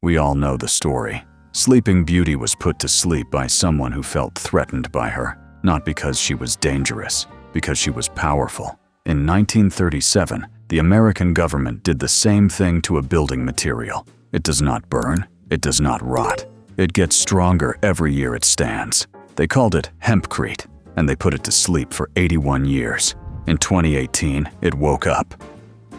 We all know the story. Sleeping Beauty was put to sleep by someone who felt threatened by her, not because she was dangerous, because she was powerful. In 1937, the American government did the same thing to a building material. It does not burn, it does not rot. It gets stronger every year it stands. They called it Hempcrete, and they put it to sleep for 81 years. In 2018, it woke up.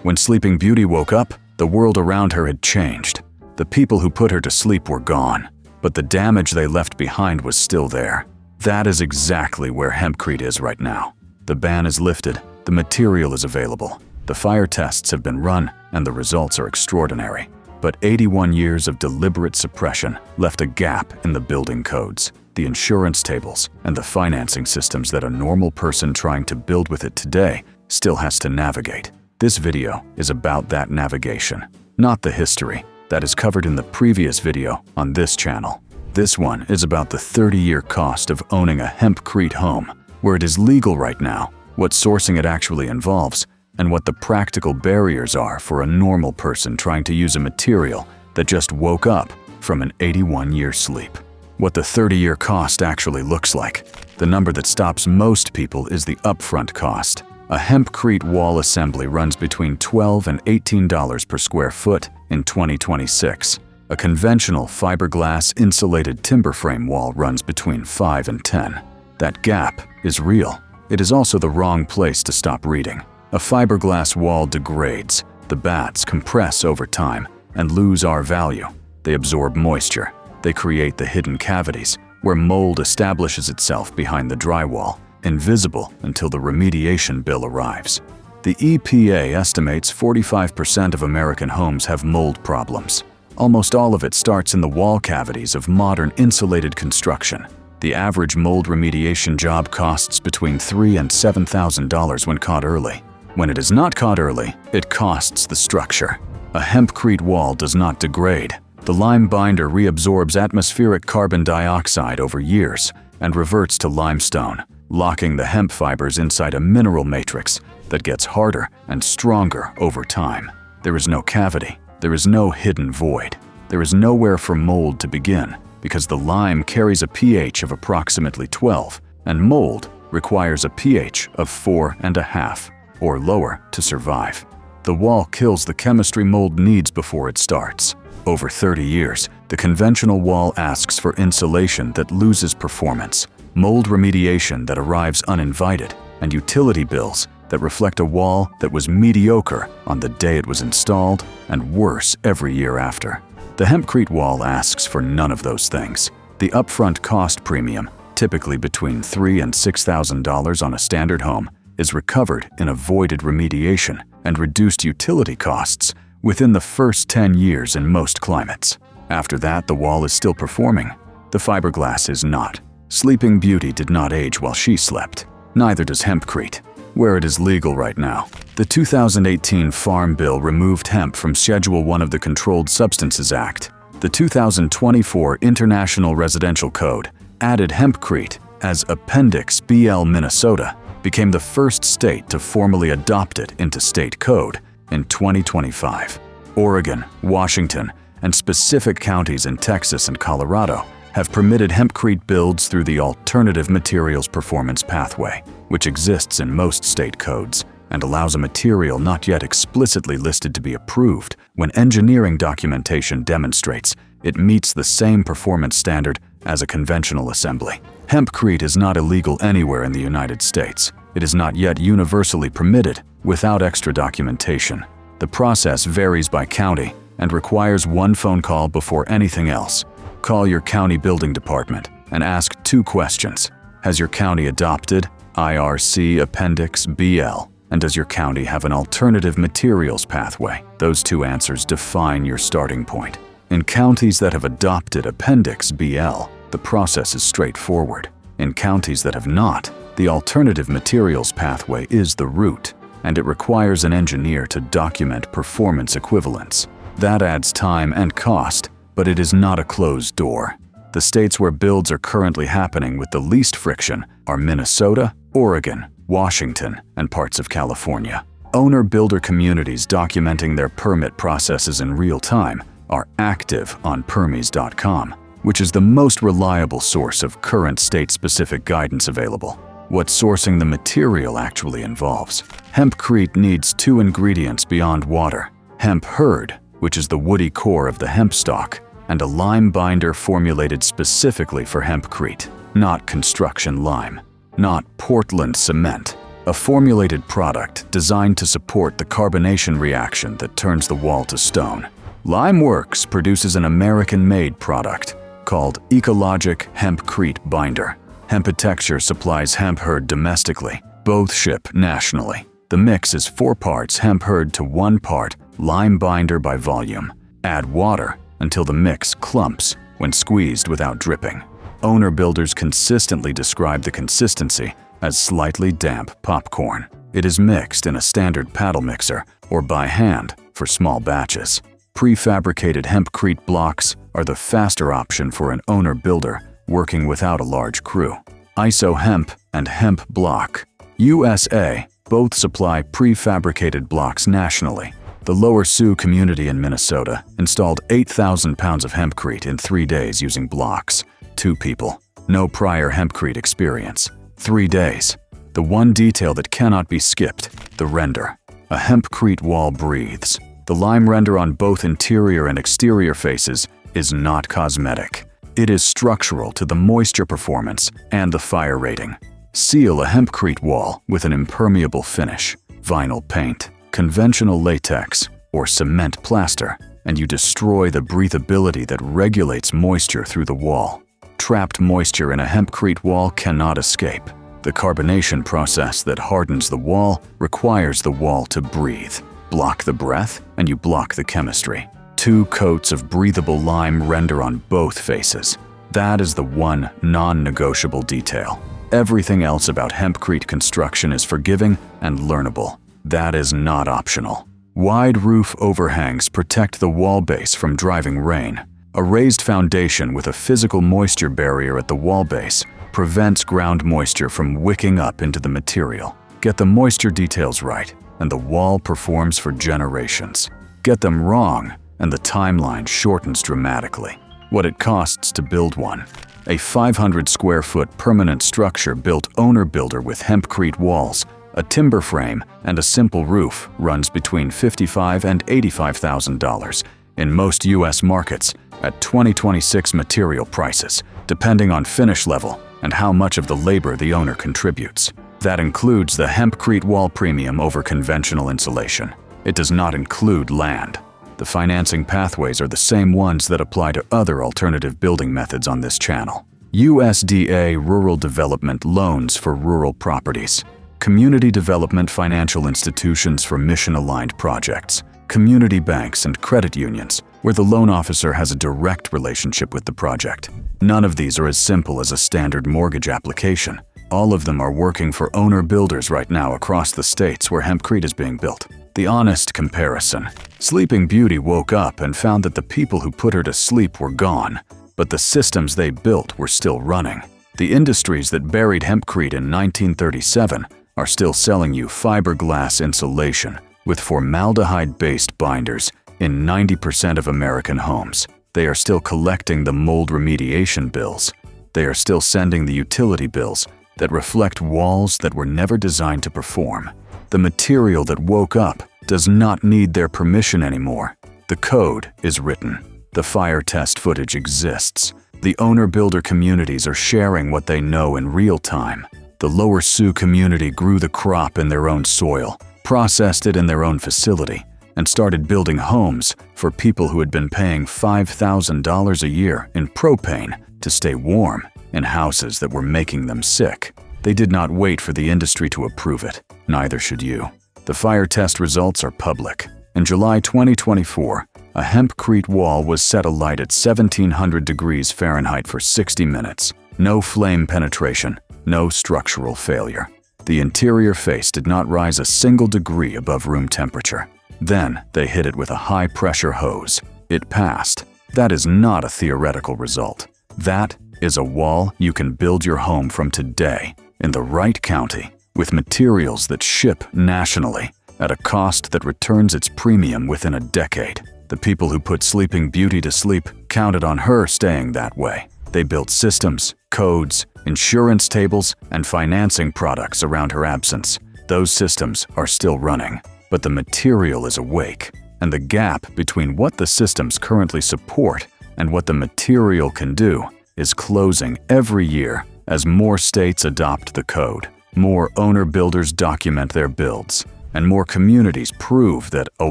When Sleeping Beauty woke up, the world around her had changed. The people who put her to sleep were gone, but the damage they left behind was still there. That is exactly where Hempcrete is right now. The ban is lifted, the material is available, the fire tests have been run, and the results are extraordinary. But 81 years of deliberate suppression left a gap in the building codes, the insurance tables, and the financing systems that a normal person trying to build with it today still has to navigate. This video is about that navigation, not the history that is covered in the previous video on this channel. This one is about the 30-year cost of owning a Hempcrete home, where it is legal right now, what sourcing it actually involves, and what the practical barriers are for a normal person trying to use a material that just woke up from an 81-year sleep. What the 30-year cost actually looks like. The number that stops most people is the upfront cost. A Hempcrete wall assembly runs between $12 and $18 per square foot in 2026. A conventional fiberglass insulated timber frame wall runs between $5 and $10. That gap is real. It is also the wrong place to stop reading. A fiberglass wall degrades, the bats compress over time and lose our value. They absorb moisture. They create the hidden cavities, where mold establishes itself behind the drywall, invisible until the remediation bill arrives. The EPA estimates 45% of American homes have mold problems. Almost all of it starts in the wall cavities of modern insulated construction. The average mold remediation job costs between $3,000 and $7,000 when caught early. When it is not caught early, it costs the structure. A Hempcrete wall does not degrade. The lime binder reabsorbs atmospheric carbon dioxide over years and reverts to limestone, locking the hemp fibers inside a mineral matrix that gets harder and stronger over time. There is no cavity. There is no hidden void. There is nowhere for mold to begin because the lime carries a pH of approximately 12 and mold requires a pH of 4.5 or lower to survive. The wall kills the chemistry mold needs before it starts. Over 30 years, the conventional wall asks for insulation that loses performance, mold remediation that arrives uninvited, and utility bills that reflect a wall that was mediocre on the day it was installed and worse every year after. The Hempcrete wall asks for none of those things. The upfront cost premium, typically between $3,000 and $6,000 on a standard home, is recovered in avoided remediation and reduced utility costs within the first 10 years in most climates. After that, the wall is still performing. The fiberglass is not. Sleeping Beauty did not age while she slept. Neither does Hempcrete, where it is legal right now. The 2018 Farm Bill removed hemp from Schedule 1 of the Controlled Substances Act. The 2024 International Residential Code added Hempcrete as Appendix BL. Minnesota became the first state to formally adopt it into state code in 2025. Oregon, Washington, and specific counties in Texas and Colorado have permitted Hempcrete builds through the Alternative Materials Performance Pathway, which exists in most state codes and allows a material not yet explicitly listed to be approved when engineering documentation demonstrates it meets the same performance standard as a conventional assembly. Hempcrete is not illegal anywhere in the United States. It is not yet universally permitted without extra documentation. The process varies by county and requires one phone call before anything else. Call your county building department and ask 2 questions. Has your county adopted IRC Appendix BL? And does your county have an alternative materials pathway? Those 2 answers define your starting point. In counties that have adopted Appendix BL, the process is straightforward. In counties that have not, the alternative materials pathway is the route, and it requires an engineer to document performance equivalence. That adds time and cost, but it is not a closed door. The states where builds are currently happening with the least friction are Minnesota, Oregon, Washington, and parts of California. Owner-builder communities documenting their permit processes in real time are active on Permies.com, which is the most reliable source of current state-specific guidance available. What sourcing the material actually involves. Hempcrete needs 2 ingredients beyond water: hemp hurd, which is the woody core of the hemp stalk, and a lime binder formulated specifically for hempcrete, not construction lime, not Portland cement, a formulated product designed to support the carbonation reaction that turns the wall to stone. Limeworks produces an American-made product called Ecologic Hempcrete Binder. Hempitecture supplies hemp hurd domestically. Both ship nationally. The mix is 4 parts hemp hurd to 1 part lime binder by volume. Add water until the mix clumps when squeezed without dripping. Owner builders consistently describe the consistency as slightly damp popcorn. It is mixed in a standard paddle mixer or by hand for small batches. Prefabricated hempcrete blocks are the faster option for an owner builder working without a large crew. ISO Hemp and Hemp Block USA both supply prefabricated blocks nationally. The Lower Sioux community in Minnesota installed 8,000 pounds of hempcrete in 3 days using blocks. 2 people. No prior hempcrete experience. 3 days. The one detail that cannot be skipped: the render. A hempcrete wall breathes. The lime render on both interior and exterior faces is not cosmetic. It is structural to the moisture performance and the fire rating. Seal a hempcrete wall with an impermeable finish, vinyl paint, conventional latex, or cement plaster, and you destroy the breathability that regulates moisture through the wall. Trapped moisture in a hempcrete wall cannot escape. The carbonation process that hardens the wall requires the wall to breathe. Block the breath, and you block the chemistry. 2 coats of breathable lime render on both faces. That is the one non-negotiable detail. Everything else about hempcrete construction is forgiving and learnable. That is not optional. Wide roof overhangs protect the wall base from driving rain. A raised foundation with a physical moisture barrier at the wall base prevents ground moisture from wicking up into the material. Get the moisture details right, and the wall performs for generations. Get them wrong, and the timeline shortens dramatically. What it costs to build one. A 500 square foot permanent structure built owner-builder with hempcrete walls, a timber frame, and a simple roof runs between $55,000 and $85,000 in most U.S. markets at 2026 material prices, depending on finish level and how much of the labor the owner contributes. That includes the hempcrete wall premium over conventional insulation. It does not include land. The financing pathways are the same ones that apply to other alternative building methods on this channel. USDA Rural Development loans for rural properties. Community development financial institutions for mission-aligned projects. Community banks and credit unions, where the loan officer has a direct relationship with the project. None of these are as simple as a standard mortgage application. All of them are working for owner-builders right now across the states where hempcrete is being built. The honest comparison. Sleeping Beauty woke up and found that the people who put her to sleep were gone, but the systems they built were still running. The industries that buried hempcrete in 1937 are still selling you fiberglass insulation with formaldehyde-based binders in 90% of American homes. They are still collecting the mold remediation bills. They are still sending the utility bills that reflect walls that were never designed to perform. The material that woke up does not need their permission anymore. The code is written. The fire test footage exists. The owner-builder communities are sharing what they know in real time. The Lower Sioux community grew the crop in their own soil, processed it in their own facility, and started building homes for people who had been paying $5,000 a year in propane to stay warm in houses that were making them sick. They did not wait for the industry to approve it. Neither should you. The fire test results are public. In July 2024, a hempcrete wall was set alight at 1700 degrees Fahrenheit for 60 minutes. No flame penetration, no structural failure. The interior face did not rise a single degree above room temperature. Then they hit it with a high-pressure hose. It passed. That is not a theoretical result. That is a wall you can build your home from today, in the right county, with materials that ship nationally, at a cost that returns its premium within a decade. The people who put Sleeping Beauty to sleep counted on her staying that way. They built systems, codes, insurance tables, and financing products around her absence. Those systems are still running, but the material is awake, and the gap between what the systems currently support and what the material can do is closing every year as more states adopt the code, more owner-builders document their builds, and more communities prove that a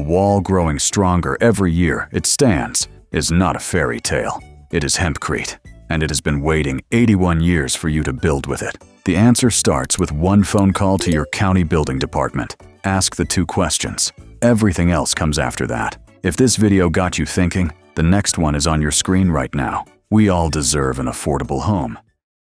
wall growing stronger every year it stands is not a fairy tale. It is Hempcrete, and it has been waiting 81 years for you to build with it. The answer starts with one phone call to your county building department. Ask the 2 questions. Everything else comes after that. If this video got you thinking, the next one is on your screen right now. We all deserve an affordable home.